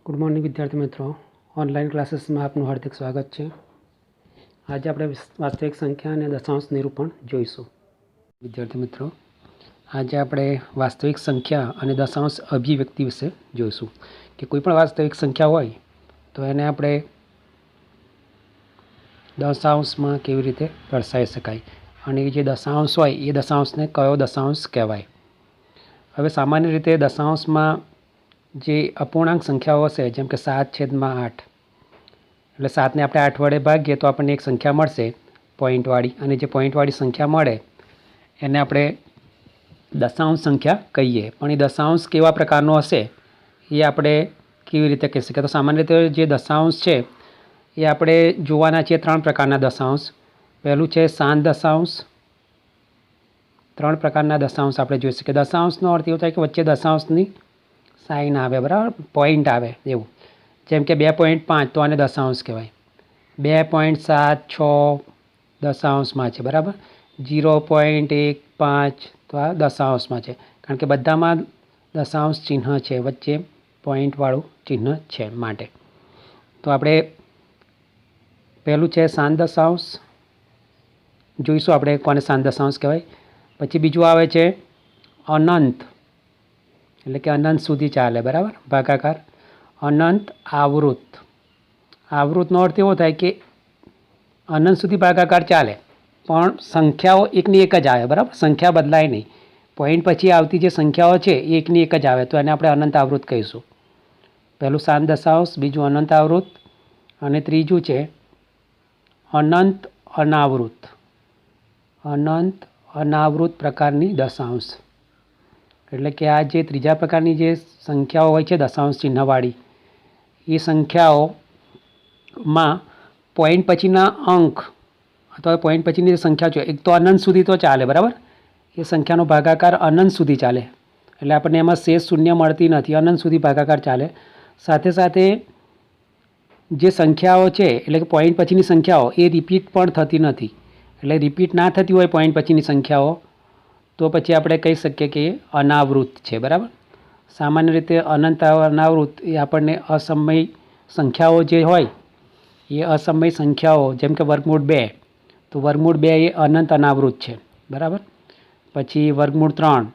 Good morning विद्यार्थी मित्रों, online classes में आपનું हार्दिक स्वागत है। आज આપણે વાસ્તવિક સંખ્યા અને દશાંશ નિરૂપણ જોઈશું। વિદ્યાર્થી મિત્રો, આજે આપણે વાસ્તવિક સંખ્યા અને દશાંશ અભિવ્યક્તિ વિશે જોઈશું કે કોઈ પણ વાસ્તવિક સંખ્યા હોય તો એને આપણે દશાંશમાં કેવી રીતે દર્શાવી શકાય અને જે દશાંશ હોય એ દશાંશને કયો દશાંશ કહેવાય। હવે સામાન્ય રીતે દશાંશમાં જે અપૂર્ણાંક સંખ્યાઓ હશે, જેમ કે 7/8, એટલે 7ને આપણે 8 વડે ભાગીએ તો આપણને એક સંખ્યા મળશે પોઈન્ટવાળી, અને જે પોઈન્ટવાળી સંખ્યા મળે એને આપણે દશાંશ સંખ્યા કહીએ। પણ એ દશાંશ કેવા પ્રકારનો હશે એ આપણે કેવી રીતે કહી શકીએ? તો સામાન્ય રીતે જે દશાંશ છે એ આપણે જોવાના છીએ 3 પ્રકારના દશાંશ। પહેલું છે શાંત દશાંશ। 3 પ્રકારના દશાંશ આપણે જોઈ શકીએ। દશાંશનો અર્થ એવો થાય કે વચ્ચે દશાંશની સાઇન આવે, બરાબર, પોઈન્ટ આવે એવું। જેમ કે 2.5 તો આને દશાંશ કહેવાય। 2.76 દશાંશમાં છે, બરાબર। 0.15 તો આ દશાંશમાં છે, કારણ કે બધામાં દશાંશ ચિહ્ન છે, વચ્ચે પોઈન્ટવાળું ચિહ્ન છે માટે। તો આપણે પહેલું છે શાંત દશાંશ, જોઈશું આપણે કોને શાંત દશાંશ કહેવાય। પછી બીજું આવે છે અનંત, એટલે કે અનંત સુધી ચાલે, બરાબર, ભાગાકાર। અનંત આવૃત, આવૃતનો અર્થ એવો થાય કે અનંત સુધી ભાગાકાર ચાલે પણ સંખ્યાઓ એકની એક જ આવે, બરાબર, સંખ્યા બદલાય નહીં। પોઈન્ટ પછી આવતી જે સંખ્યાઓ છે એ એકની એક જ આવે, તો એને આપણે અનંત આવૃત કહીશું। પહેલું શાંત દશાંશ, બીજું અનંત આવૃત, અને ત્રીજું છે અનંત અનાવૃત। અનંત અનાવૃત પ્રકારની દશાંશ, એટલે કે આ જે ત્રીજા પ્રકારની જે સંખ્યાઓ હોય છે દશાંશ ચિહ્નવાળી, એ સંખ્યાઓમાં પોઈન્ટ પછીના અંક અથવા પોઈન્ટ પછીની જે સંખ્યા છે એક તો અનંત સુધી તો ચાલે, બરાબર, એ સંખ્યાનો ભાગાકાર અનંત સુધી ચાલે, એટલે આપણને એમાં શેષ શૂન્ય મળતી નથી, અનંત સુધી ભાગાકાર ચાલે। સાથે સાથે જે સંખ્યાઓ છે એટલે કે પોઈન્ટ પછીની સંખ્યાઓ એ રિપીટ પણ થતી નથી, એટલે રિપીટ ના થતી હોય પોઈન્ટ પછીની સંખ્યાઓ તો પછી આપણે કહી શકીએ કે એ અનાવૃત છે, બરાબર। સામાન્ય રીતે અનંત અનાવૃત એ આપણને અસમય સંખ્યાઓ જે હોય એ અસમય સંખ્યાઓ, જેમ કે વર્ગમૂળ 2, તો વર્ગમૂળ 2 એ અનંત અનાવૃત છે, બરાબર। પછી વર્ગમૂળ 3,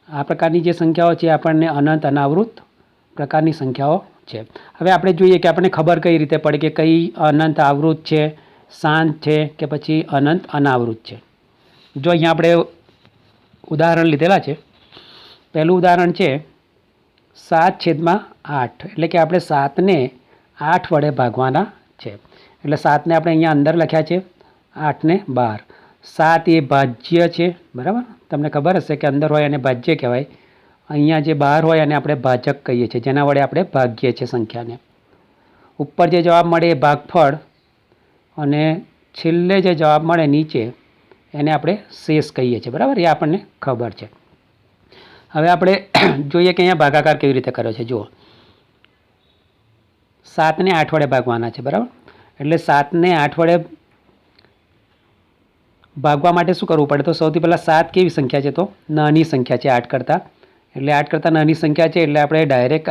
આ પ્રકારની જે સંખ્યાઓ છે આપણને અનંત અનાવૃત પ્રકારની સંખ્યાઓ છે। હવે આપણે જોઈએ કે આપણને ખબર કઈ રીતે પડે કે કઈ અનંત આવૃત છે, શાંત છે કે પછી અનંત અનાવૃત છે। જો અહીંયા આપણે ઉદાહરણ લીધેલા છે। પહેલું ઉદાહરણ છે 7/8, એટલે કે આપણે 7ને 8 વડે ભાગવાના છે, એટલે 7ને આપણે અહીંયા અંદર લખ્યા છે, 8ને બહાર। 7 એ ભાજ્ય છે, બરાબર, તમને ખબર હશે કે અંદર હોય અને ભાજ્ય કહેવાય, અહીંયા જે બહાર હોય અને આપણે ભાજક કહીએ છીએ, જેના વડે આપણે ભાગીએ છીએ સંખ્યાને। ઉપર જે જવાબ મળે એ ભાગફળ, અને છેલ્લે જે જવાબ મળે નીચે એને આપણે શેષ કહીએ છીએ, બરાબર, એ આપણને ખબર છે। હવે આપણે જોઈએ કે અહીંયા ભાગાકાર કેવી રીતે કર્યો છે। જુઓ, 7ને 8 વડે ભાગવાના છે, બરાબર, એટલે 7ને 8 વડે ભાગવા માટે શું કરવું પડે? તો સૌથી પહેલાં 7 કેવી સંખ્યા છે? તો નાની સંખ્યા છે 8 કરતાં, એટલે 8 કરતાં નાની સંખ્યા છે, એટલે આપણે ડાયરેક્ટ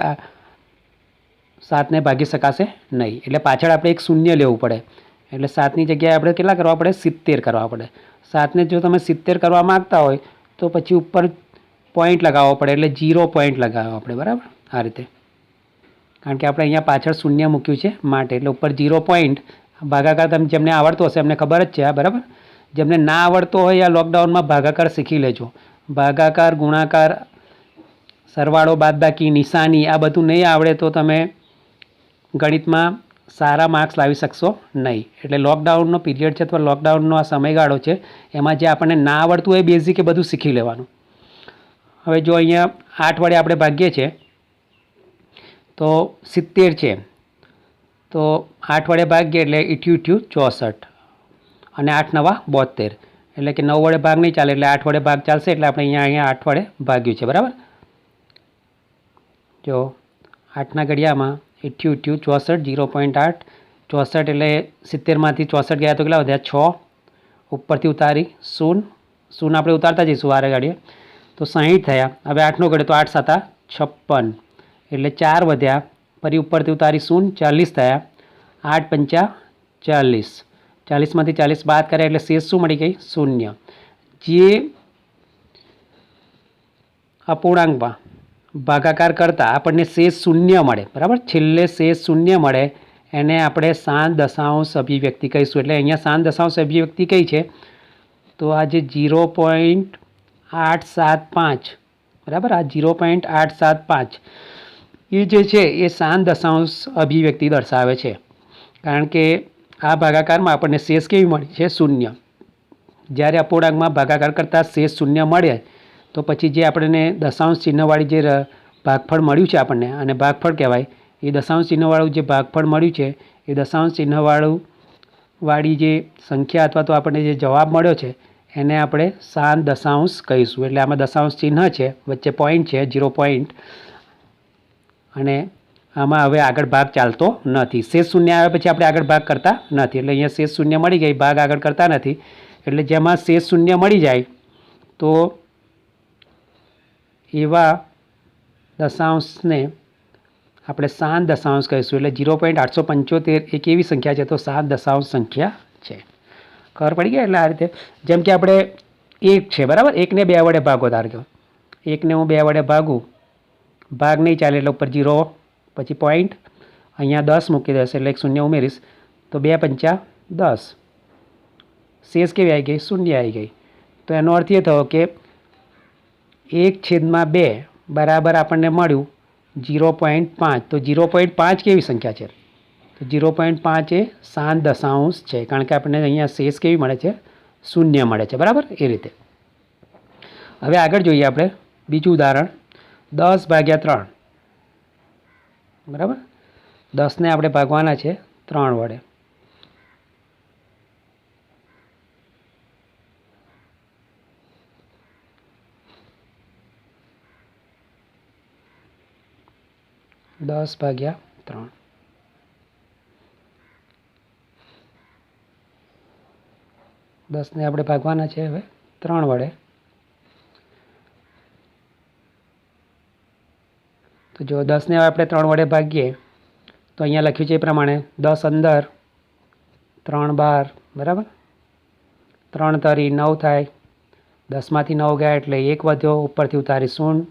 7ને ભાગી શકાશે નહીં, એટલે પાછળ આપણે એક શૂન્ય લેવું પડે, એટલે 7ની જગ્યાએ આપણે કેટલા કરવા પડે? 70 કરવા પડે। 7ને જો તમે 70 કરવા માગતા હોય તો પછી ઉપર પોઈન્ટ લગાવવો પડે, એટલે 0 પોઈન્ટ લગાવવા પડે, બરાબર, આ રીતે, કારણ કે આપણે અહીંયા પાછળ શૂન્ય મૂક્યું છે માટે, એટલે ઉપર 0 પોઈન્ટ। ભાગાકાર તમે જેમને આવડતો હશે એમને ખબર જ છે આ, બરાબર। જેમને ના આવડતો હોય આ લોકડાઉનમાં ભાગાકાર શીખી લેજો। ભાગાકાર, ગુણાકાર, સરવાળો, બાદબાકી, નિશાની, આ બધું નહીં આવડે તો તમે ગણિતમાં સારા માર્ક્સ લાવી શકશો નહીં। એટલે લોકડાઉનનો પીરિયડ છે અથવા લોકડાઉનનો આ સમયગાળો છે, એમાં જે આપણને ના આવડતું હોય બેઝિક એ બધું શીખી લેવાનું। હવે જો અહીંયા 8 વડે આપણે ભાગીએ છીએ તો 70 છે, તો 8 વડે ભાગીએ એટલે 8 × 64, અને 8 × 9 = 72, એટલે કે 9 વડે ભાગ નહીં ચાલે, એટલે 8 વડે ભાગ ચાલશે, એટલે આપણે અહીંયા 8 વડે ભાગ્યું છે, બરાબર। જો 8ના ઘડિયામાં 8 × 64, 0.8, 64 એટલે 70માંથી 64 ગયા તો કેટલા વધ્યા? 6, ઉપરથી ઉતારી 0 આપણે ઉતારતા જઈશું વારે ઘડીએ, તો 60 થયા। હવે 8નો ઘડે તો 8 × 7 = 56, એટલે 4 વધ્યા, ફરી ઉપરથી ઉતારી 0, 40 થયા, 8 પંચા 40, 40માંથી 40 બાદ કર્યા એટલે શેષ શું મળી ગઈ? 0. જે અપૂર્ણાંકમાં ભાગાકાર કરતાં આપણને શેષ 0 મળે, બરાબર, છેલ્લે શેષ 0 મળે એને આપણે શાંત દશાંશ અભિવ્યક્તિ કહીશું. એટલે અહીંયા શાંત દશાંશ અભિવ્યક્તિ કઈ છે? તો આ જે 0.875, બરાબર, આ 0.875 એ જે છે એ શાંત દશાંશ અભિવ્યક્તિ દર્શાવે છે. કારણ કે આ ભાગાકારમાં આપણને શેષ કેવી મળી છે? 0. જ્યારે અપૂર્ણાંકમાં ભાગાકાર કરતાં શેષ 0 મળે તો પછી જે આપણને દશાંશ ચિહ્નવાળી જે ભાગફળ મળ્યું છે આપણને, અને ભાગફળ કહેવાય, એ દશાંશ ચિહ્નવાળું જે ભાગફળ મળ્યું છે એ દશાંશ ચિહ્નવાળી જે સંખ્યા અથવા તો આપણને જે જવાબ મળ્યો છે એને આપણે શાંત દશાંશ કહીશું. એટલે આમાં દશાંશ ચિહ્ન છે, વચ્ચે પોઈન્ટ છે, 0 પોઈન્ટ, અને આમાં હવે આગળ ભાગ ચાલતો નથી. શેષ 0 આવ્યા પછી આપણે આગળ ભાગ કરતા નથી. એટલે અહીંયા શેષ 0 મળી ગઈ, ભાગ આગળ કરતા નથી. એટલે જેમાં શેષ 0 મળી જાય તો એવા દશાંશને આપણે શાંત દશાંશ કહીશું. એટલે 0.875 એક એવી સંખ્યા છે તો શાંત દશાંશ સંખ્યા છે. ખબર પડી ગઈ? એટલે આ રીતે જેમ કે આપણે 1 છે, બરાબર, 1ને 2 વડે ભાગો, ધારો 1ને હું 2 વડે ભાગું, ભાગ નહીં ચાલે એટલે ઉપર 0, પછી પોઈન્ટ, અહીંયા 10 મૂકી દેશે એટલે 1 0 ઉમેરીશ તો 2 પંચા 10, શેષ કેવી આવી ગઈ? 0 આવી ગઈ. તો એનો અર્થ એ થયો કે 1/2 બરાબર આપણને મળ્યું 0.5. તો 0.5 કેવી સંખ્યા છે? તો 0.5 એ શાંત દશાંશ છે, કારણ કે આપણને અહીંયા શેષ કેવી મળે છે? 0 મળે છે, બરાબર. એ રીતે હવે આગળ જોઈએ આપણે બીજું ઉદાહરણ, 10/3, બરાબર. 10ને આપણે ભાગવાના છે 3 વડે. દસ ભાગ્યા 3, દસને આપણે ભાગવાના છે હવે 3 વડે. તો જો 10ને આપણે 3 વડે ભાગીએ તો અહીંયા લખ્યું છે એ પ્રમાણે 10 અંદર, 3 બહાર, બરાબર, 3 તરી 9 થાય, 10માંથી 9 ગયા એટલે 1 વધ્યો, ઉપરથી ઉતારી 0.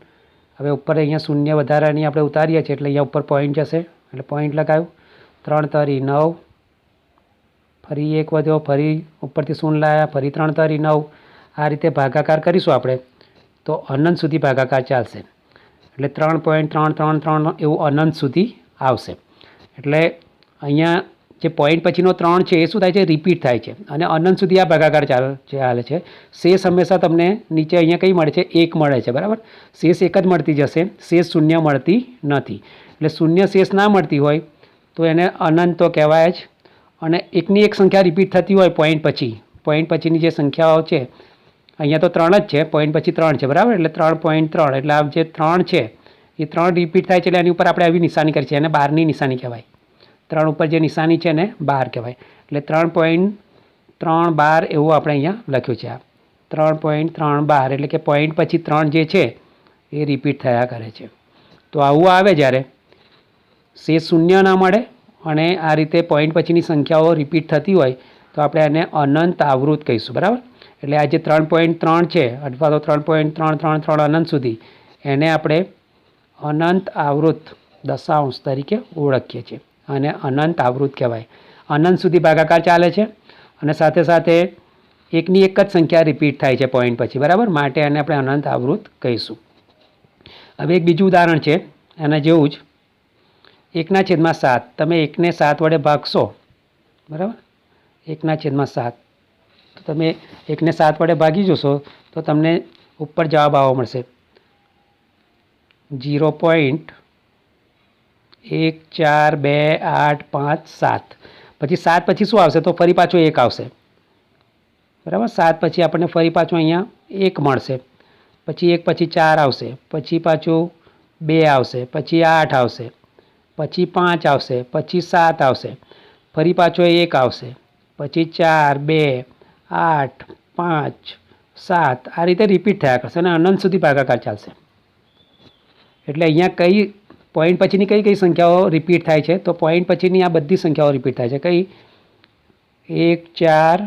હવે ઉપર અહીંયા 0 વધારાની આપણે ઉતારીએ છીએ એટલે અહીંયા ઉપર પોઈન્ટ જશે એટલે પોઈન્ટ લગાવ્યું. 3 તરી 9, ફરી 1 વધ્યો, ફરી ઉપરથી 0 લાવ્યા, ફરી 3 તરી 9. આ રીતે ભાગાકાર કરીશું આપણે તો અનંત સુધી ભાગાકાર ચાલશે. એટલે 3.333 એવું અનંત સુધી આવશે. એટલે અહીંયા જે પોઈન્ટ પછીનો 3 છે એ શું થાય છે? રિપીટ થાય છે, અને અનંત સુધી આ ભાગાકાર ચાલે છે. શેષ હંમેશા તમને નીચે અહીંયા કઈ મળે છે? 1 મળે છે, બરાબર. શેષ 1 જ મળતી જશે, શેષ 0 મળતી નથી. એટલે 0 શેષ ના મળતી હોય તો એને અનંત તો કહેવાય જ. અને એકની એક સંખ્યા રિપીટ થતી હોય પોઈન્ટ પછીની જે સંખ્યાઓ છે, અહીંયા તો 3 જ છે, પોઈન્ટ પછી 3 છે, બરાબર. એટલે 3.3, એટલે આ જે 3 છે એ 3 રિપીટ થાય છે એટલે એની ઉપર આપણે આવી નિશાની કરી છે, એને 12ની નિશાની કહેવાય. 3 ઉપર જે નિશાની છે એને 12 કહેવાય. એટલે 3.312 એવું આપણે અહીંયા લખ્યું છે. આ 3.312 એટલે કે પોઈન્ટ પછી 3 જે છે એ રિપીટ થયા કરે છે. તો આવું આવે જ્યારે શેષ 0 ના મળે અને આ રીતે પોઈન્ટ પછીની સંખ્યાઓ રિપીટ થતી હોય તો આપણે એને અનંત આવૃત કહીશું, બરાબર. એટલે આ જે 3.3 છે અથવા તો 3.333 અનંત સુધી, એને આપણે અનંત આવૃત દશાંશ તરીકે ઓળખીએ છીએ, અને અનંત આવૃત કહેવાય. અનંત સુધી ભાગાકાર ચાલે છે અને સાથે સાથે એકની એક જ સંખ્યા રિપીટ થાય છે પોઈન્ટ પછી, બરાબર. માટે એને આપણે અનંત આવૃત કહીશું. હવે એક બીજું ઉદાહરણ છે એના જેવું જ, 1/7. તમે 1ને 7 વડે ભાગશો, બરાબર, 1/7. તો તમે 1ને 7 વડે ભાગી જશો તો તમને ઉપર જવાબ આવવા મળશે 0.1428557. પછી 7 પછી શું આવશે? તો ફરી પાછું 1 આવશે, બરાબર. 7 પછી આપણને ફરી પાછું અહીંયા 1 મળશે, પછી 1 પછી 4 આવશે, પછી પાછું 2 આવશે, પછી 8 આવશે, પછી 5 આવશે, પછી 7 આવશે, ફરી પાછો 1 આવશે, પછી 4, 2, 8, 5, 7 આ રીતે રિપીટ થયા કરશે અને અનંત સુધી ભાગાકાર ચાલશે. એટલે અહીંયા કઈ પોઈન્ટ પછીની કઈ કઈ સંખ્યાઓ રિપીટ થાય છે? તો પોઈન્ટ પછીની આ બધી સંખ્યાઓ રિપીટ થાય છે. કઈ? 1 4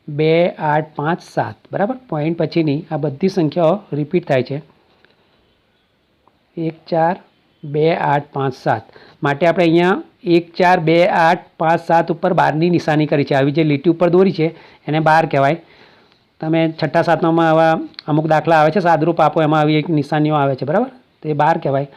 2 8 5 7. બરાબર. પોઈન્ટ પછીની આ બધી સંખ્યાઓ રિપીટ થાય છે. 1 4 2 8 5 7. માટે આપણે અહીંયા 1 4 2 8 5 7 ઉપર 12ની નિશાની કરી છે. આવી જે લીટી ઉપર દોરી છે એને 12 કહેવાય. તમે છઠ્ઠા સાતમામાં આવા અમુક દાખલા આવે છે, સાદરૂપ આપો એમાં આવી એક નિશાનીઓ આવે છે. બરાબર. તો એ 12 કહેવાય.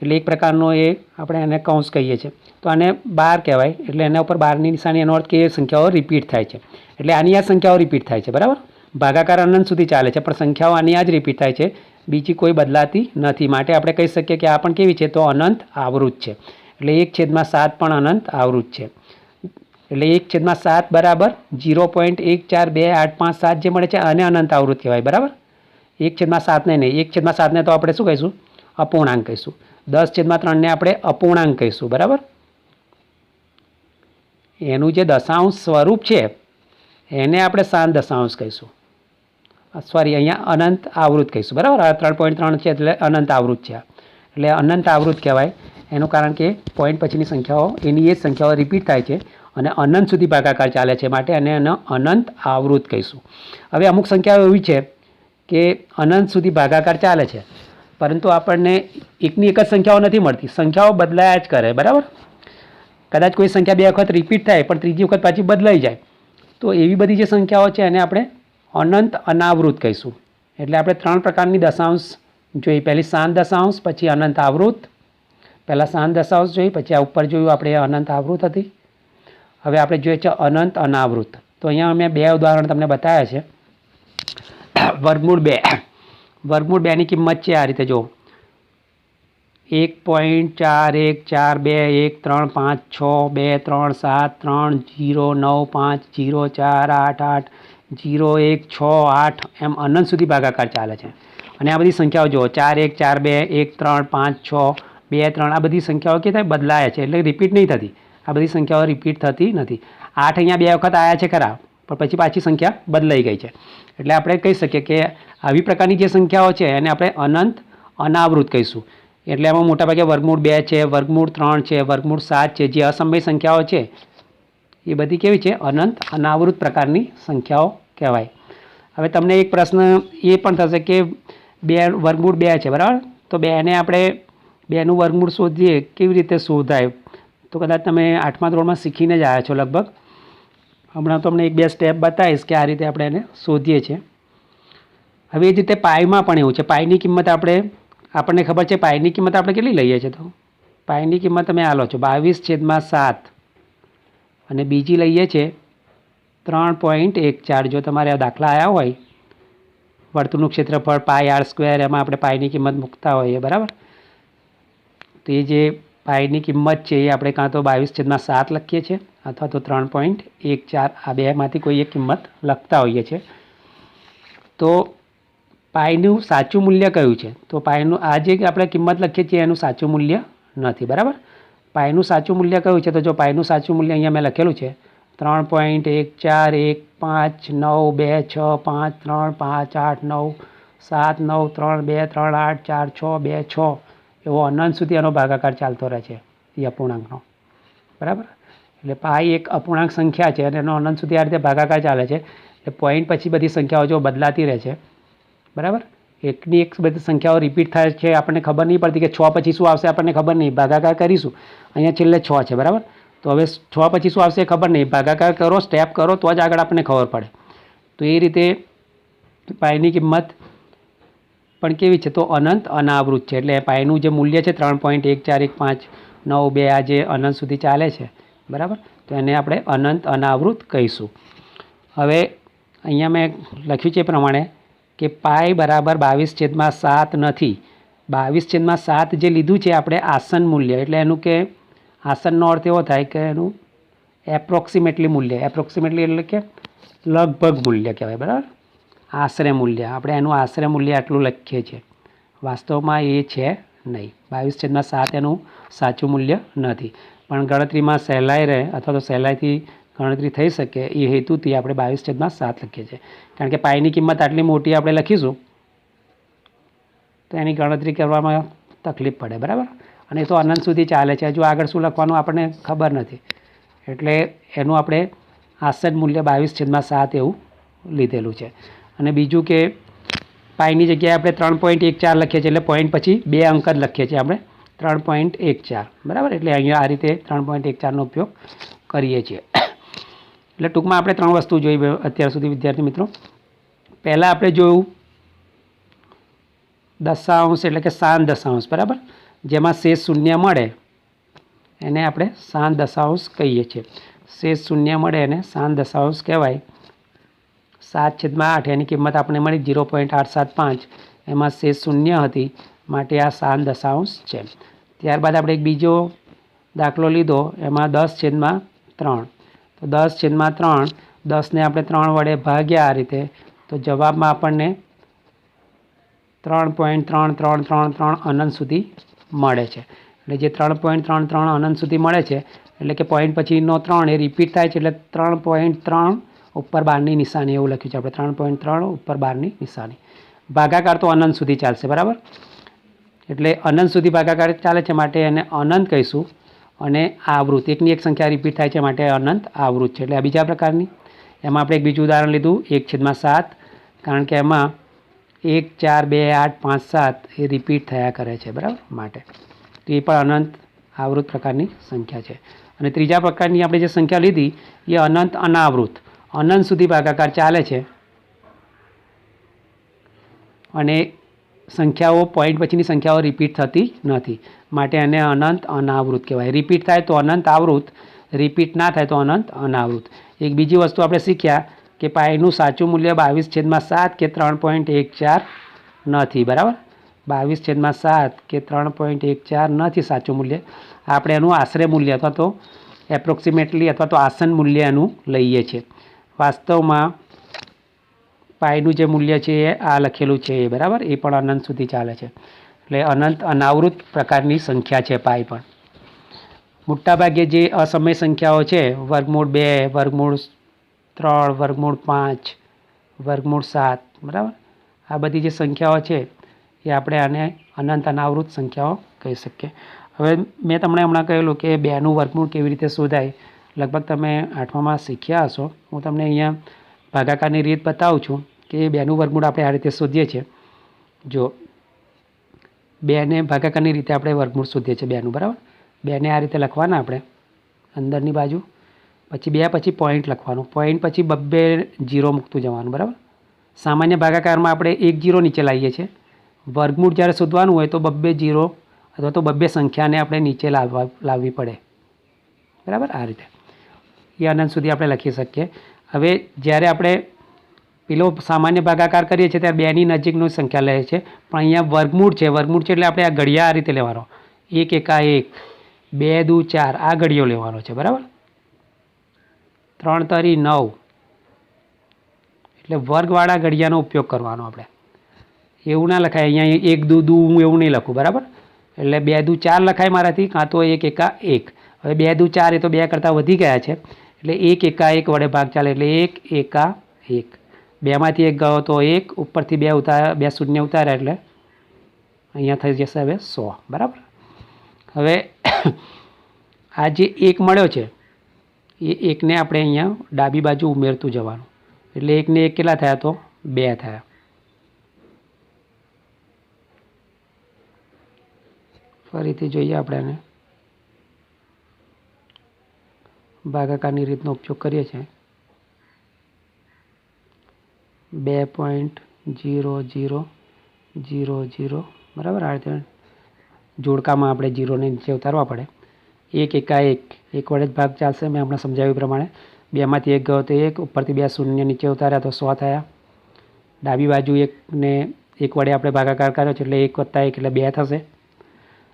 એટલે એક પ્રકારનો એ આપણે એને કૌંસ કહીએ છીએ. તો આને 12 કહેવાય. એટલે એના ઉપર 12ની નિશાની, એનો અર્થ કે એ સંખ્યાઓ રિપીટ થાય છે. એટલે આની આ સંખ્યાઓ રિપીટ થાય છે. બરાબર. ભાગાકાર અનંત સુધી ચાલે છે, પણ સંખ્યાઓ આની આ જ રિપીટ થાય છે, બીજી કોઈ બદલાતી નથી. માટે આપણે કહી શકીએ કે આ પણ કેવી છે? તો અનંત આવૃત છે. એટલે 1/7 પણ અનંત આવૃત છે. એટલે 1/7 બરાબર 0.14285 જે મળે છે આને અનંત આવૃત કહેવાય. બરાબર. 1/7 ને નહીં, 1/7 ને તો આપણે શું કહીશું? અપૂર્ણાંક કહીશું. 10/3 ને આપણે અપૂર્ણાંક કહીશું. બરાબર. એનું જે દશાંશ સ્વરૂપ છે એને આપણે શાંત દશાંશ કહીશું. સોરી, અહીંયા અનંત આવૃત કહીશું. બરાબર. આ 3.3 છે એટલે અનંત આવૃત છે. એટલે અનંત આવૃત કહેવાય. એનું કારણ કે પોઈન્ટ પછીની સંખ્યાઓ એની એ જ સંખ્યાઓ રિપીટ થાય છે અને અનંત સુધી ભાગાકાર ચાલે છે, માટે એને અનંત આવૃત કહીશું. હવે અમુક સંખ્યાઓ એવી છે કે અનંત સુધી ભાગાકાર ચાલે છે, પરંતુ આપણને એકની એક જ સંખ્યાઓ નથી મળતી, સંખ્યાઓ બદલાયા જ કરે. બરાબર. કદાચ કોઈ સંખ્યા 2 વખત રિપીટ થાય પણ ત્રીજી વખત પાછી બદલાઈ જાય. તો એવી બધી જે સંખ્યાઓ છે એને આપણે અનંત અનાવૃત કહીશું. એટલે આપણે 3 પ્રકારની દશાંશ જોઈ. પહેલી શાંત દશાંશ, પછી અનંત આવૃત. પહેલાં શાંત દશાંશ જોઈ, પછી આ ઉપર જોયું આપણે અનંત આવૃત હતી. હવે આપણે જોઈએ છે અનંત અનાવૃત. તો અહીંયા મેં 2 ઉદાહરણ તમને બતાવ્યા છે. વર્ગમૂળ 2. વર્ગમૂળ 2ની કિંમત છે આ રીતે. જો 1.4 1 4 2 1 3 5 6 2 3 7 3 0 9 5 0 4 8 8 0 1 6 8 એમ અનંત સુધી ભાગાકાર ચાલે છે. અને આ બધી સંખ્યાઓ જુઓ, 4 1 4 2 1 3 5 6 2 3, આ બધી સંખ્યાઓ કે થાય બદલાય છે, એટલે રિપીટ નહીં થતી. આ બધી સંખ્યાઓ રિપીટ થતી નથી. 8 અહીંયા 2 વખત આવ્યા છે ખરા, પણ પછી પાછી સંખ્યા બદલાઈ ગઈ છે. એટલે આપણે કહી શકીએ કે આવી પ્રકારની જે સંખ્યાઓ છે એને આપણે અનંત અનાવૃત કહીશું. એટલે એમાં મોટાભાગે વર્ગમૂળ 2 છે, વર્ગમૂળ 3 છે, વર્ગમૂળ 7 છે, જે અસમય સંખ્યાઓ છે એ બધી કેવી છે? અનંત અનાવૃત પ્રકારની સંખ્યાઓ કહેવાય. હવે તમને એક પ્રશ્ન એ પણ થશે કે વર્ગમૂળ 2 છે. બરાબર. તો 2ને આપણે 2નું વર્ગમૂળ શોધીએ, કેવી રીતે શોધાય? તો કદાચ તમે 8મા ધોરણમાં શીખીને જ આવ્યા છો લગભગ. હમણાં તો તમને 1-2 સ્ટેપ બતાવીશ કે આ રીતે આપણે એને શોધીએ છીએ. હવે એ જ રીતે પાઈમાં પણ એવું છે. પાઈની કિંમત આપણને ખબર છે પાઈની કિંમત આપણે કેટલી લઈએ છીએ? તો પાઈની કિંમત તમે આ લો છો 22/7 અને બીજી લઈએ છીએ 3.14. જો તમારે આ દાખલા આવ્યા હોય વર્તુળનું ક્ષેત્રફળ πr², એમાં આપણે પાઈની કિંમત મૂકતા હોઈએ. બરાબર. તો એ જે પાઈની કિંમત છે એ આપણે કાં તો 22/7 લખીએ છીએ અથવા તો 3.14, આ બેમાંથી કોઈ એક કિંમત લખતા હોઈએ છીએ. તો પાઈનું સાચું મૂલ્ય કયું છે? તો પાઈનું આ જે આપણે કિંમત લખીએ છીએ એનું સાચું મૂલ્ય નથી. બરાબર. પાઈનું સાચું મૂલ્ય કયું છે? તો જો પાઈનું સાચું મૂલ્ય અહીંયા મેં લખેલું છે 3.1415923585 એવો અનંત સુધી આનો ભાગાકાર ચાલતો રહે છે એ અપૂર્ણાંકનો. બરાબર. એટલે પાઈ એક અપૂર્ણાંક સંખ્યા છે અને એનો અનંત સુધી આ રીતે ભાગાકાર ચાલે છે. એટલે પોઈન્ટ પછી બધી સંખ્યાઓ જો બદલાતી રહે છે. બરાબર. એકની એક બધી સંખ્યાઓ રિપીટ થાય છે, આપણને ખબર નહીં પડતી કે 6 પછી શું આવશે આપણને ખબર નહીં, ભાગાકાર કરીશું. અહીંયા છેલ્લે 6 છે. બરાબર. તો હવે 6 પછી શું આવશે ખબર નહીં, ભાગાકાર કરો, સ્ટેપ કરો તો જ આગળ આપણને ખબર પડે. તો એ રીતે પાઈની કિંમત પણ કેવી છે? તો અનંત અનાવૃત છે. એટલે પાઈનું જે મૂલ્ય છે 3.14159 આ જે અનંત સુધી ચાલે છે. બરાબર. તો એને આપણે અનંત અનાવૃત કહીશું. હવે અહીંયા મેં લખ્યું છે એ પ્રમાણે કે પાઈ બરાબર 22/7 નથી. 22/7 જે લીધું છે આપણે આસન મૂલ્ય, એટલે એનું કે આસનનો અર્થ એવો થાય કે એનું એપ્રોક્સિમેટલી મૂલ્ય. એપ્રોક્સિમેટલી એટલે કે લગભગ મૂલ્ય કહેવાય. બરાબર. આશરે મૂલ્ય, આપણે એનું આશરે મૂલ્ય આટલું લખીએ છીએ, વાસ્તવમાં એ છે નહીં. 22/7 એનું સાચું મૂલ્ય નથી, પણ ગણતરીમાં સહેલાઈ રહે અથવા તો સહેલાઈથી ગણતરી થઈ શકે એ હેતુથી આપણે 22/7 લખીએ છીએ. કારણ કે પાઈની કિંમત આટલી મોટી આપણે લખીશું તો એની ગણતરી કરવામાં તકલીફ પડે, બરાબર. અને એ તો અનંત સુધી ચાલે છે, હજુ આગળ શું લખવાનું આપણને ખબર નથી, એટલે એનું આપણે આસન મૂલ્ય 22/7 એવું લીધેલું છે. અને બીજું કે પાઈની જગ્યાએ આપણે 3.14 લખીએ છીએ, એટલે પોઈન્ટ પછી 2 અંક જ લખીએ છીએ આપણે 3.14, બરાબર. એટલે અહીંયા આ રીતે 3.14નો ઉપયોગ કરીએ છીએ. એટલે ટૂંકમાં આપણે 3 વસ્તુ જોઈ અત્યાર સુધી વિદ્યાર્થી મિત્રો. પહેલાં આપણે જોયું દશાંશ એટલે કે શાંત દશાંશ, બરાબર, જેમાં શેષ શૂન્ય મળે એને આપણે શાંત દશાંશ કહીએ છીએ. શેષ શૂન્ય મળે એને શાંત દશાંશ કહેવાય. 7/8 એની કિંમત આપણે મળી 0.875, એમાં શેષ શૂન્ય હતી, માટે આ શાંત દશાંશ છે. ત્યારબાદ આપણે એક બીજો દાખલો લીધો, એમાં 10/3, તો 10/3, 10ને આપણે 3 વડે ભાગ્યા આ રીતે, તો જવાબમાં આપણને 3.3333 અનંત સુધી મળે છે. એટલે જે 3.33 અનંત સુધી મળે છે, એટલે કે પોઈન્ટ પછીનો 3 એ રિપીટ થાય છે, એટલે 3.3 ઉપર 12ની નિશાની એવું લખ્યું છે આપણે, 3.3 ઉપર 12ની નિશાની. ભાગાકાર તો અનંત સુધી ચાલશે, બરાબર. એટલે અનંત સુધી ભાગાકાર ચાલે છે માટે એને અનંત કહીશું. અને આવૃત, એકની એક સંખ્યા રિપીટ થાય છે માટે અનંત આવૃત છે, એટલે આ બીજા પ્રકારની. એમાં આપણે એક બીજું ઉદાહરણ લીધું 1/7, કારણ કે એમાં 1, 4, 2, 8, 5, 7 એ રિપીટ થયા કરે છે, બરાબર, માટે તો એ પણ અનંત આવૃત પ્રકારની સંખ્યા છે. અને ત્રીજા પ્રકારની આપણે જે સંખ્યા લીધી એ અનંત અનાવૃત, અનંત સુધી ભાગાકાર ચાલે છે અને સંખ્યાઓ પોઈન્ટ પછીની સંખ્યાઓ રિપીટ થતી નથી, માટે એને અનંત અનાવૃત કહેવાય. રિપીટ થાય તો અનંત આવૃત, રિપીટ ના થાય તો અનંત અનાવૃત. એક બીજી વસ્તુ આપણે શીખ્યા કે પાઈનું સાચું મૂલ્ય 22/7 કે 3.14 નથી, બરાબર. 22/7 કે 3.14 નથી સાચું મૂલ્ય. આપણે એનું આશરે મૂલ્ય અથવા તો એપ્રોક્સિમેટલી અથવા તો આસન મૂલ્ય એનું લઈએ છીએ. વાસ્તવમાં પાઈનું જે મૂલ્ય છે એ આ લખેલું છે એ, બરાબર, એ પણ અનંત સુધી ચાલે છે. એટલે અનંત અનાવૃત પ્રકારની સંખ્યા છે પાઈ પણ. મોટાભાગે જે અસમય સંખ્યાઓ છે, વર્ગમૂળ 2, વર્ગમૂળ 3, વર્ગમૂળ 5, વર્ગમૂળ 7, બરાબર, આ બધી જે સંખ્યાઓ છે એ આપણે આને અનંત અનાવૃત સંખ્યાઓ કહી શકીએ. હવે મેં તમને હમણાં કહેલું કે 2નું વર્ગમૂળ કેવી રીતે શોધાય, લગભગ તમે 8મામાં શીખ્યા હશો. હું તમને અહીંયા ભાગાકારની રીત બતાવું છું કે 2નું વર્ગમૂળ આપણે આ રીતે શોધીએ છીએ. જો 2ને ભાગાકારની રીતે આપણે વર્ગમૂળ શોધીએ છીએ 2નું, બરાબર. 2ને આ રીતે લખવાના આપણે અંદરની બાજુ, પછી 2 પછી પોઈન્ટ લખવાનું, પોઈન્ટ પછી 2 0 મૂકતું જવાનું, બરાબર. સામાન્ય ભાગાકારમાં આપણે 1 0 નીચે લાવીએ છીએ. વર્ગમૂળ જ્યારે શોધવાનું હોય તો 2 0 અથવા તો 2 સંખ્યાને આપણે નીચે લાવવી પડે, બરાબર. આ રીતે એ અનંત સુધી આપણે લખી શકીએ. હવે જ્યારે આપણે પેલો સામાન્ય ભાગાકાર કરીએ છીએ ત્યારે 2ની નજીકની સંખ્યા લે છે, પણ અહીંયા વર્ગમૂળ છે, વર્ગમૂળ છે એટલે આપણે આ ઘડિયા આ રીતે લેવાનો, 1 1 1, 2 2 4 આ ઘડિયો લેવાનો છે, બરાબર. 3 3 9 એટલે વર્ગવાળા ઘડિયાનો ઉપયોગ કરવાનો આપણે. એવું ના લખાય અહીંયા 1 2 2 હું એવું નહીં લખું, બરાબર. એટલે 2 2 4 લખાય મારાથી, કાં તો 1 1 1. હવે 2 2 4 એ તો 2 કરતાં વધી ગયા છે, એટલે 1 1 1 વડે ભાગ ચાલે, એટલે 1 1 1. 2માંથી 1 ગયો તો 1, ઉપરથી 2 ઉતાર્યા, 2 શૂન્ય ઉતાર્યા એટલે અહીંયા થઈ જશે હવે 100, બરાબર. હવે આ જે 1 મળ્યો છે એ 1ને આપણે અહીંયા ડાબી બાજુ ઉમેરતું જવાનું, એટલે 1 ને 1 કેટલા થયા તો 2 થયા. ફરીથી જોઈએ આપણે એને ભાગાકારની રીતનો ઉપયોગ કરીએ છીએ. 2.0000, બરાબર. આ રીતે જોડકામાં આપણે 0ને નીચે ઉતારવા પડે. 1 1 1 1 વડે જ ભાગ ચાલશે, મેં હમણાં સમજાવ્યું પ્રમાણે. 2માંથી 1 ગયો તો 1, ઉપરથી 2 શૂન્ય નીચે ઉતાર્યા તો 100 થયા. ડાબી બાજુ 1ને 1 વડે આપણે ભાગાકાર કર્યો છે એટલે 1 + 1 એટલે 2 થશે.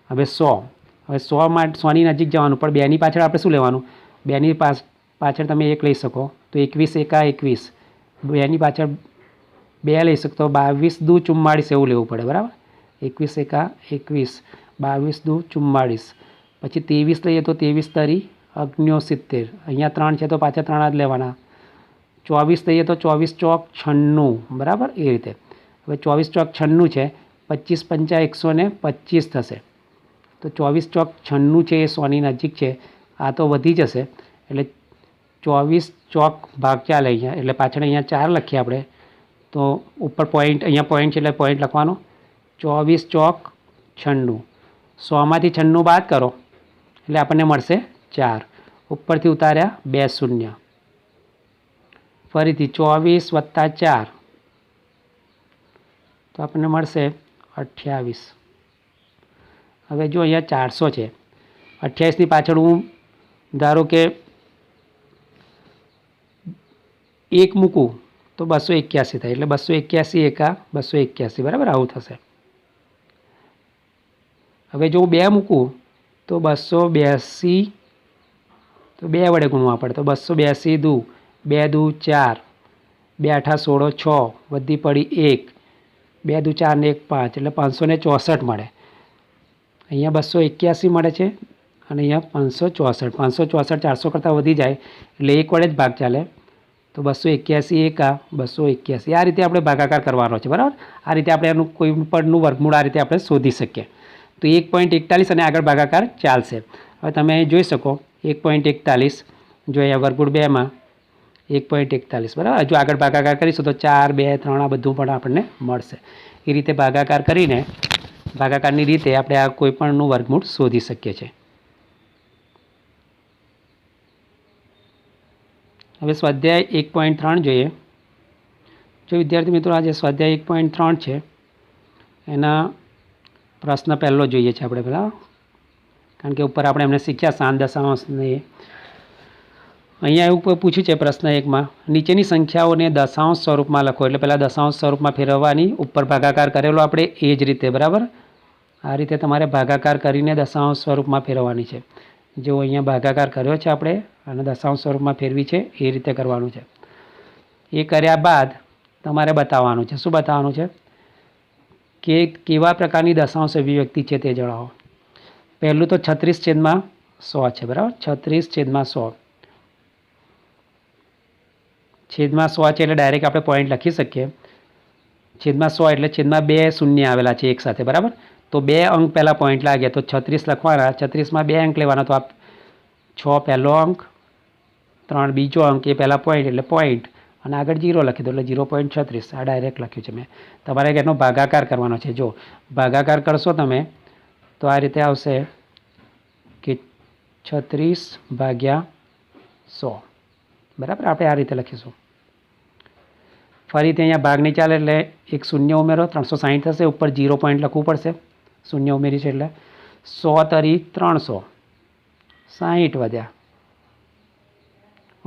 હવે 100, હવે 100ની નજીક જવાનું, પણ 2ની પાછળ આપણે શું લેવાનું, 2ની પાછળ તમે 1 લઈ શકો તો 21 1 21, 2ની પાછળ 2 લઈ શકતો 22 2 44 એવું લેવું પડે, બરાબર. 21 1 21, 22 2 44, પછી 23 લઈએ તો 23 તરી 69, અહીંયા 3 છે તો પાછા 3 જ લેવાના. 24 લઈએ તો 24 ચોક 96, બરાબર. એ રીતે હવે 24 ચોક 96 છે, 25 પંચા 125 થશે. તો 24 ચોક 96 છે, એ 100ની નજીક છે. આ તો વધી જશે એટલે 24 ચોક ભાગ ચાલે અહીંયા, એટલે પાછળ અહીંયા 4 લખીએ આપણે. તો ઉપર પોઈન્ટ, અહીંયા પોઈન્ટ છે એટલે પોઈન્ટ લખવાનો. 24 ચોક 96, 100માંથી 96 બાદ કરો એટલે આપણને મળશે 4. ઉપરથી ઉતાર્યા 2 શૂન્ય, ફરીથી 24 વત્તા 4 તો આપણને મળશે 28. હવે જો અહીંયા 400 છે, 28ની પાછળ હું ધારો કે 1 મૂકું તો 281 થાય, એટલે 281 એકા 281, બરાબર આવું થશે. હવે જો હું 2 મૂકું તો 282, તો 2 વડે ગુણવા પડે, તો 282 દુ 2 દુ 4, 2 આઠા 16, 6 વધી પડી 1, 2 દુ 4 ને 1 5, એટલે 564 મળે. અહીંયા 281 મળે છે અને અહીંયા 564. 564 400 કરતાં વધી જાય એટલે 1 વડે જ ભાગ ચાલે, તો 281 એકા 281. આ રીતે આપણે ભાગાકાર કરવાનો છે, બરાબર. આ રીતે આપણે એનું કોઈ પણનું વર્ગમૂળ આ રીતે આપણે શોધી શકીએ. તો 1.41 અને આગળ ભાગાકાર ચાલશે. હવે તમે જોઈ શકો 1.41, જો અહીંયા વર્ગમૂળ 2માં 1.41, બરાબર. જો આગળ ભાગાકાર કરીશું તો 4, 2, 3 આ બધું પણ આપણને મળશે. એ રીતે ભાગાકાર કરીને ભાગાકારની રીતે આપણે આ કોઈપણનું વર્ગમૂળ શોધી શકીએ છીએ. હવે સ્વાધ્યાય 1.3 જોઈએ. જો વિદ્યાર્થી મિત્રો, આ જે સ્વાધ્યાય 1.3 છે એના પ્રશ્ન પહેલો જોઈએ છે આપણે પહેલાં, કારણ કે ઉપર આપણે એમને શીખ્યા સાન દશાંશને. અહીંયા એવું પૂછ્યું છે પ્રશ્ન 1માં, નીચેની સંખ્યાઓને દશાંશ સ્વરૂપમાં લખો. એટલે પહેલાં દશાંશ સ્વરૂપમાં ફેરવવાની, ઉપર ભાગાકાર કરેલો આપણે એ જ રીતે, બરાબર. આ રીતે તમારે ભાગાકાર કરીને દશાંશ સ્વરૂપમાં ફેરવવાની છે. જો અહીંયા ભાગાકાર કર્યો છે આપણે અને દશાંશ સ્વરૂપમાં ફેરવી છે, એ રીતે કરવાનું છે. એ કર્યા બાદ તમારે બતાવવાનું છે. શું બતાવવાનું છે? કે કેવા પ્રકારની દશાંશ અભિવ્યક્તિ છે તે જણાવો. પહેલું તો 36/100 છે, બરાબર. 36/100 છેદમાં 100 છે એટલે ડાયરેક્ટ આપણે પોઈન્ટ લખી શકીએ. છેદમાં 100 એટલે છેદમાં 2 શૂન્ય આવેલા છે એકસાથે, બરાબર. તો 2 અંક પહેલાં પોઈન્ટ લાગ્યા, તો 36 લખવાના. 36માં 2 અંક લેવાના, તો 6 પહેલો અંક, 3 બીજો અંક, એ પહેલાં પોઈન્ટ એટલે પોઈન્ટ, અને આગળ 0 લખી દો એટલે 0.36. આ ડાયરેક્ટ લખ્યું છે મેં. તમારે એનો ભાગાકાર કરવાનો છે. જો ભાગાકાર કરશો તમે તો આ રીતે આવશે કે 36/100, બરાબર. આપણે આ રીતે લખીશું. ફરીથી અહીંયા ભાગ નહીં ચાલે એટલે એક શૂન્ય ઉમેરો, 360 થશે. ઉપર 0 પોઈન્ટ લખવું પડશે, શૂન્ય ઉમેરી છે એટલે. 100 તરી 300, 60 વધ્યા.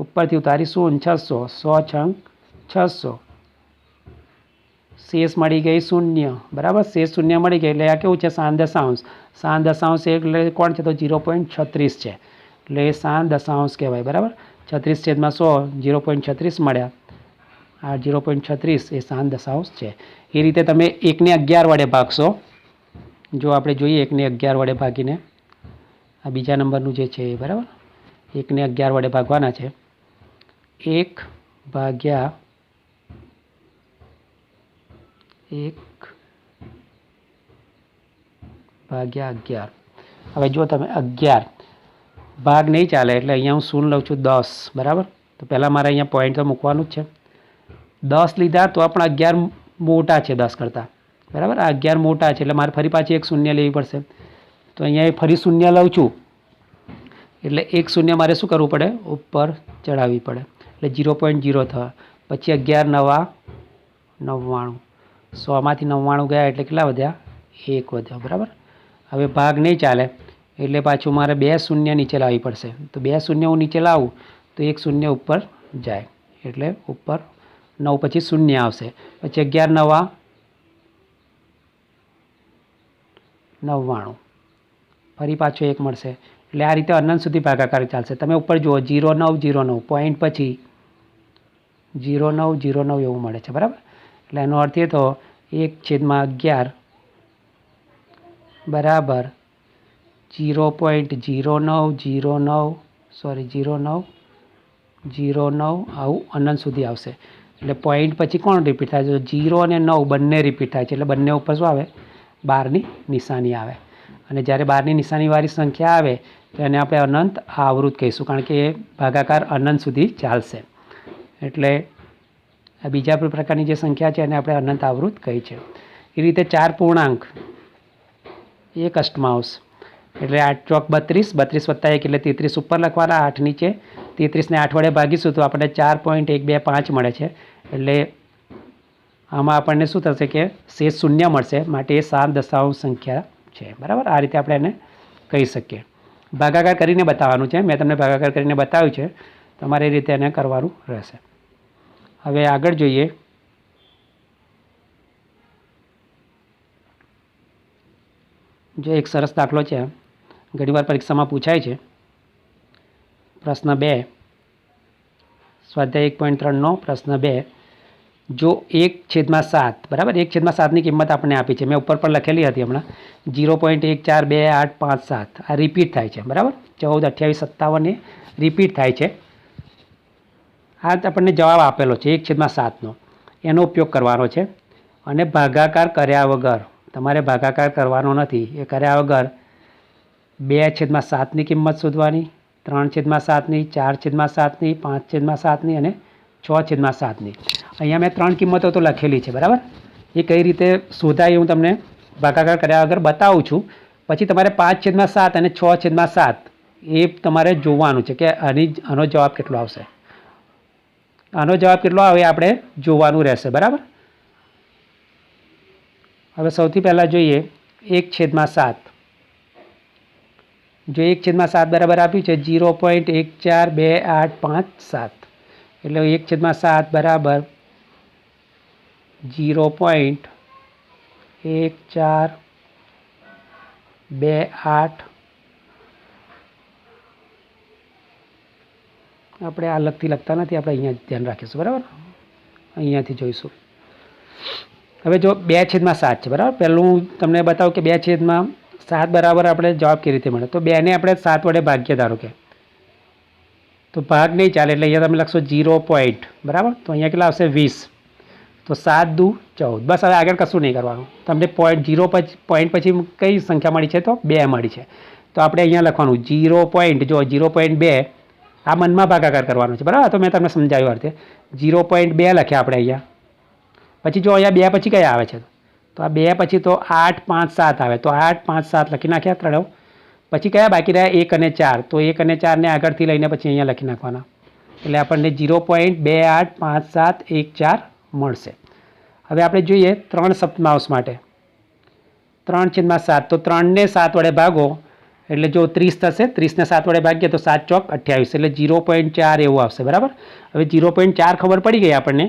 ઉપરથી ઉતારીશું 600, 100 છંગ 600, શેષ મળી ગઈ શૂન્ય, બરાબર. શેષ શૂન્ય મળી ગઈ એટલે આ કેવું છે? સાન દશાંશ. સાન દશાંશ એટલે કોણ છે? તો 0.36 છે, એટલે એ સાન દશાંશ કહેવાય, બરાબર. 36/100 0.36 મળ્યા. આ 0.36 એ સાન દશાંશ છે. એ રીતે તમે 1ને 11 વડે ભાગશો. જો આપણે જોઈએ 1ને 11 વડે ભાગીને, આ બીજા નંબરનું જે છે એ, બરાબર. 1ને 11 વડે ભાગવાના છે. 1/11. હવે જો તમે 11 ભાગ નહીં ચાલે એટલે અહીંયા હું શૂન્ય લઉં છું 10, બરાબર. તો પહેલાં મારે અહીંયા પોઈન્ટ તો મૂકવાનું જ છે. 10 લીધા તો આપણા 11 મોટા છે 10 કરતાં, બરાબર. આ 11 મોટા છે એટલે મારે ફરી પાછી એક શૂન્ય લેવી પડશે. તો અહીંયા ફરી શૂન્ય લઉં છું એટલે એક શૂન્ય મારે શું કરવું પડે? ઉપર ચડાવવી પડે, એટલે 0.0 થવા. પછી 11 નવા 99, 100માંથી 99 ગયા એટલે કેટલા વધ્યા? 1 વધ્યો, બરાબર. હવે ભાગ નહીં ચાલે એટલે પાછું મારે 2 શૂન્ય નીચે લાવવી પડશે. તો 2 શૂન્ય હું નીચે લાવું તો એક શૂન્ય ઉપર જાય, એટલે ઉપર 9 પછી શૂન્ય આવશે. પછી 11 નવા 99, ફરી પાછો 1 મળશે. એટલે આ રીતે અનંત સુધી ભાગાકાર ચાલશે. તમે ઉપર જુઓ 0909 પોઈન્ટ પછી 0909 એવું મળે છે, બરાબર. એટલે એનો અર્થ એ તો 1/11 બરાબર 0.0909 આવું અનંત સુધી આવશે. એટલે પોઈન્ટ પછી કોણ રિપીટ થાય છે? 0 અને 9 બંને રિપીટ થાય છે, એટલે બંને ઉપર શું આવે? 12ની નિશાની આવે અને જ્યારે 12ની નિશાનીવાળી સંખ્યા આવે તો એને આપણે અનંત આવૃત કહીશું, કારણ કે એ ભાગાકાર અનંત સુધી ચાલશે. એટલે આ બીજા પ્રકારની જે સંખ્યા છે એને આપણે અનંત આવૃત કહી છે. એ રીતે 4 પૂર્ણાંક 1 અષ્ટમાંશ એટલે 8 ચોક 32, 32 + 1 એટલે 33 ઉપર લખવાના, 8 નીચે. 33ને 8 વડે ભાગીશું તો આપણે 4.125 મળે છે. એટલે આમાં આપણને શું થશે કે શેષ શૂન્ય મળશે, માટે એ 7 દશાંશ સંખ્યા છે. બરાબર, આ રીતે આપણે એને કહી શકીએ. ભાગાકાર કરીને બતાવવાનું છે, મેં તમને ભાગાકાર કરીને બતાવ્યું છે, તમારે એ રીતે એને કરવાનું રહેશે. હવે આગળ જોઈએ. જો એક સરસ દાખલો છે, ઘણીવાર પરીક્ષામાં પૂછાય છે. પ્રશ્ન 2, સ્વાધ્યાય 1.3નો પ્રશ્ન 2. જો 1/7, બરાબર, 1/7ની કિંમત આપણને આપી છે, મેં ઉપર પર લખેલી હતી હમણાં, 0.1428557 આ રિપીટ થાય છે. બરાબર, 14, 28, 57 એ રિપીટ થાય છે. આ આપણને જવાબ આપેલો છે 1/7નો, એનો ઉપયોગ કરવાનો છે. અને ભાગાકાર કર્યા વગર, તમારે ભાગાકાર કરવાનો નથી, એ કર્યા વગર 2/7ની કિંમત શોધવાની, 3/7ની, 4/7ની, 5/7ની અને 6/7ની. અહીંયા મેં 3 કિંમતો તો લખેલી છે. બરાબર, એ કઈ રીતે શોધાય હું તમને ભાગાકાર કર્યા વગર બતાવું છું. પછી તમારે 5/7 અને 6/7 એ તમારે જોવાનું છે કે આનો જવાબ કેટલો આવશે. આનો જવાબ કેટલો આવે આપણે જોવાનું રહેશે. બરાબર, હવે સૌથી પહેલાં જોઈએ 1/7. જો 1/7 બરાબર આપ્યું છે 0.1428557, એટલે 1/7 બરાબર 0.1428. આપણે આ લગતી લખતા નથી, આપણે અહીંયા ધ્યાન રાખીશું. બરાબર, અહીંયાથી જોઈશું. હવે જો 2/7 છે. બરાબર, પહેલું હું તમને બતાવું કે 2/7 બરાબર આપણે જવાબ કેવી રીતે મળે. તો 2ને આપણે 7 વડે ભાગીએ ધારો કે, તો ભાગ નહીં ચાલે, એટલે અહીંયા તમે લખશો 0. બરાબર, તો અહીંયા કેટલા આવશે 20. તો 7 દુ 14. બસ, હવે આગળ કશું નહીં કરવાનું. તમને પોઈન્ટ પછી કઈ સંખ્યા મળી છે તો 2 મળી છે. તો આપણે અહીંયા લખવાનું 0.2 આ મનમાં ભાગાકાર કરવાનો છે. બરાબર, તો મેં તમને સમજાવ્યું અર્થે 0.2 લખ્યા આપણે અહીંયા. પછી જો અહીંયા 2 પછી કયા આવે છે, તો આ 2 પછી તો 8, 5, 7 આવે, તો 8, 5, 7 લખી નાખ્યા ત્રણેવ. પછી કયા બાકી રહ્યા 1 અને 4, તો 1 અને 4ને આગળથી લઈને પછી અહીંયા લખી નાખવાના, એટલે આપણને 0.285714 મળશે. હવે આપણે જોઈએ 3/7 માટે. 3/7, તો 3ને 7 વડે ભાગો એટલે જો 30 થશે, 30ને 7 વડે ભાગીએ તો 7 ચોક 28, એટલે 0.4 એવું આવશે. બરાબર, હવે 0.4 ખબર પડી ગઈ આપણને.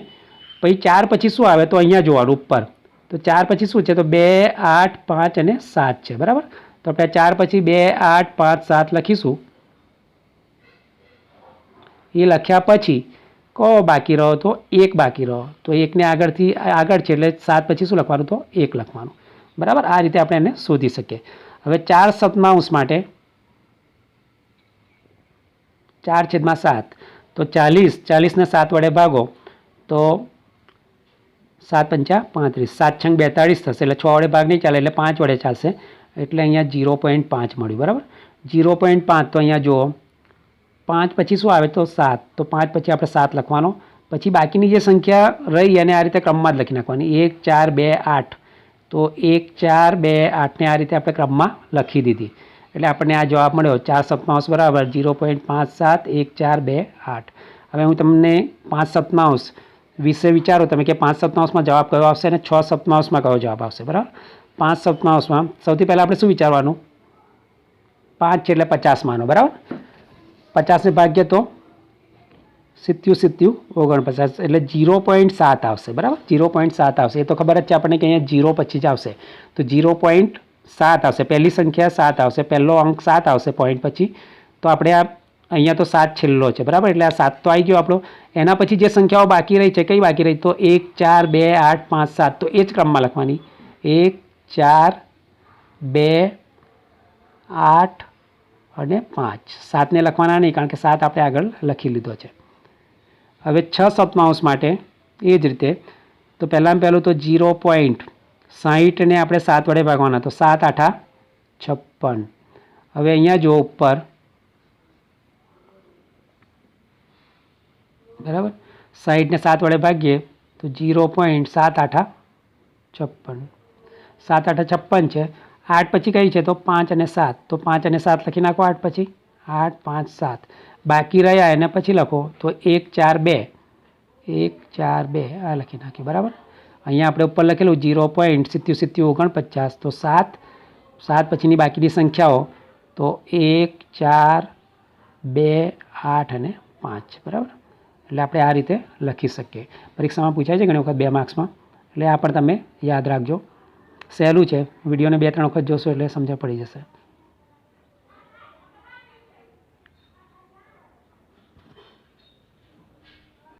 પછી 4 પછી શું આવે તો અહીંયા જોવાનું ઉપર. તો 4 પછી શું છે તો 2, 8, 5 અને 7 છે. બરાબર, તો આપણે 4 પછી 2, 8, 5, 7 લખીશું. એ લખ્યા પછી કયો બાકી રહ્યો તો 1 બાકી રહ્યો, તો 1ને આગળથી આગળ છે એટલે 7 પછી શું લખવાનું તો 1 લખવાનું. બરાબર, આ રીતે આપણે એને શોધી શકીએ. હવે 4/7 માટે 4/7, તો 40ને 7 વડે ભાગો તો 7 5 35, 7 6 42 થશે, એટલે 6 વડે ભાગ નહીં ચાલે, એટલે 5 વડે ચાલશે, એટલે અહીંયા 0.5 મળ્યું. બરાબર, 0.5, તો અહીંયા જુઓ 5 પછી શું આવે તો 7, તો 5 પછી આપણે 7 લખવાનો. પછી બાકીની જે સંખ્યા રહી અને આ રીતે ક્રમમાં જ લખી નાખવાની, 1 4 2 8, તો 1 4 2 8ને આ રીતે આપણે ક્રમમાં લખી દીધી, એટલે આપણને આ જવાબ મળ્યો 4/7 બરાબર 0.571428. હવે હું તમને 5/7 વિશે વિચારો તમે કે 5/7 જવાબ કયો આવશે અને 6/7 કયો જવાબ આવશે. બરાબર, 5/7 સૌથી પહેલાં આપણે શું વિચારવાનું, 5 છે એટલે 50 માનો. બરાબર, 50ને ભાગ્ય તો 77 49, એટલે 0.7 આવશે. બરાબર, 0.7 આવશે. એ તો ખબર જ છે આપણને કે અહીંયા 0 પછી જ આવશે, તો 0.7 આવશે. પહેલી સંખ્યા 7 આવશે, પહેલો અંક 7 આવશે પોઈન્ટ પછી. તો આપણે આ અહીંયા તો 7 છેલ્લો છે. બરાબર, એટલે આ 7 તો આવી ગયો આપણો. એના પછી જે સંખ્યાઓ બાકી રહી છે, કઈ બાકી રહી તો 1 4 2 8 5 7, તો એ જ ક્રમમાં લખવાની, 1 4 2 8 અને 5. 7ને લખવાના નહીં, કારણ કે 7 આપણે આગળ લખી લીધો છે. હવે 6/7 માટે એ જ રીતે, તો પહેલાં તો 0.7 60 ને આપણે 7 વડે ભાગવાના, તો 7 8 56. હવે અહીંયા જો ઉપર, બરાબર, 60 ને 7 વડે ભાગીએ તો 0.7 8 56. 7 8 56 છે. 8 પછી કઈ છે? તો 5 અને 7. તો 5 અને 7 લખી નાખો. 8 પછી 8 5 7 બાકી રહ્યા એને પછી લખો તો 1 4 2 1 4 2 આ લખી નાખ્યું. બરાબર. અહીંયા આપણે ઉપર લખેલું 0.7749. તો 7 પછીની બાકીની સંખ્યાઓ તો 1 4 2 8 અને 5. બરાબર. એટલે આપણે આ રીતે લખી શકીએ. પરીક્ષામાં પૂછાય છે ઘણી વખત 2 માર્ક્સમાં, એટલે આ પણ તમે યાદ રાખજો. સહેલું છે. વિડીયોને 2-3 વખત જોશો એટલે સમજ પડી જશે.